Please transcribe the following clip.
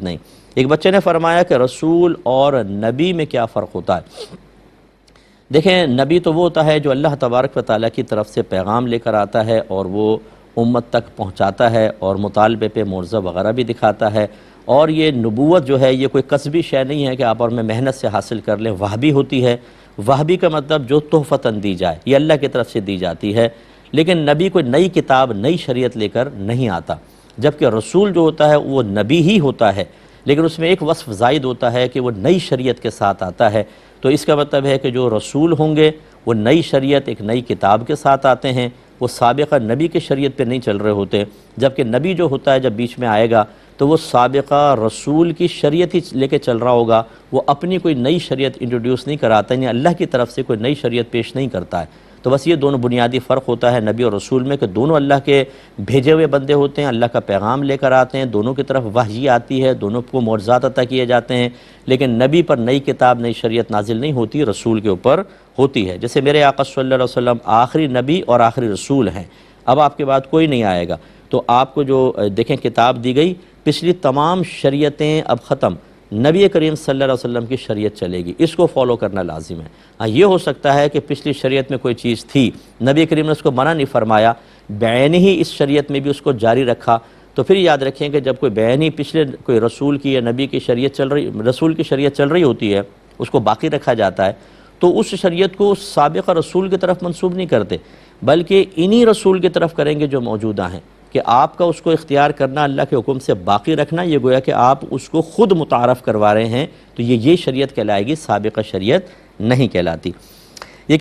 نہیں۔ ایک بچے نے فرمایا کہ رسول اور نبی میں کیا فرق ہوتا ہے؟ دیکھیں، نبی تو وہ ہوتا ہے جو اللہ تبارک و تعالیٰ کی طرف سے پیغام لے کر آتا ہے اور وہ امت تک پہنچاتا ہے اور مطالبے پہ معجزہ وغیرہ بھی دکھاتا ہے، اور یہ نبوت جو ہے یہ کوئی کسبی شے نہیں ہے کہ آپ اور میں محنت سے حاصل کر لیں، وحبی ہوتی ہے۔ وحبی کا مطلب جو تحفتاً دی جائے، یہ اللہ کی طرف سے دی جاتی ہے، لیکن نبی کوئی نئی کتاب نئی شریعت لے کر نہیں آتا، جبکہ رسول جو ہوتا ہے وہ نبی ہی ہوتا ہے، لیکن اس میں ایک وصف زائد ہوتا ہے کہ وہ نئی شریعت کے ساتھ آتا ہے۔ تو اس کا مطلب ہے کہ جو رسول ہوں گے وہ نئی شریعت ایک نئی کتاب کے ساتھ آتے ہیں، وہ سابقہ نبی کی شریعت پہ نہیں چل رہے ہوتے، جبکہ نبی جو ہوتا ہے جب بیچ میں آئے گا تو وہ سابقہ رسول کی شریعت ہی لے کے چل رہا ہوگا، وہ اپنی کوئی نئی شریعت انٹروڈیوس نہیں کراتا، یعنی اللہ کی طرف سے کوئی نئی شریعت پیش نہیں کرتا ہے۔ تو بس یہ دونوں بنیادی فرق ہوتا ہے نبی اور رسول میں، کہ دونوں اللہ کے بھیجے ہوئے بندے ہوتے ہیں، اللہ کا پیغام لے کر آتے ہیں، دونوں کی طرف وحی آتی ہے، دونوں کو معجزات عطا کیے جاتے ہیں، لیکن نبی پر نئی کتاب نئی شریعت نازل نہیں ہوتی، رسول کے اوپر ہوتی ہے۔ جیسے میرے آقا صلی اللہ علیہ وسلم آخری نبی اور آخری رسول ہیں، اب آپ کے بعد کوئی نہیں آئے گا، تو آپ کو جو دیکھیں کتاب دی گئی، پچھلی تمام شریعتیں اب ختم، نبی کریم صلی اللہ علیہ وسلم کی شریعت چلے گی، اس کو فالو کرنا لازم ہے۔ ہاں یہ ہو سکتا ہے کہ پچھلی شریعت میں کوئی چیز تھی، نبی کریم نے اس کو منع نہیں فرمایا، بعین ہی اس شریعت میں بھی اس کو جاری رکھا، تو پھر یاد رکھیں کہ جب کوئی بعین ہی پچھلے کوئی رسول کی یا نبی کی شریعت چل رہی، رسول کی شریعت چل رہی ہوتی ہے، اس کو باقی رکھا جاتا ہے، تو اس شریعت کو سابقہ رسول کی طرف منسوب نہیں کرتے، بلکہ انہی رسول کی طرف کریں گے جو موجودہ ہیں، کہ آپ کا اس کو اختیار کرنا، اللہ کے حکم سے باقی رکھنا، یہ گویا کہ آپ اس کو خود متعارف کروا رہے ہیں، تو یہ شریعت کہلائے گی، سابقہ شریعت نہیں کہلاتی۔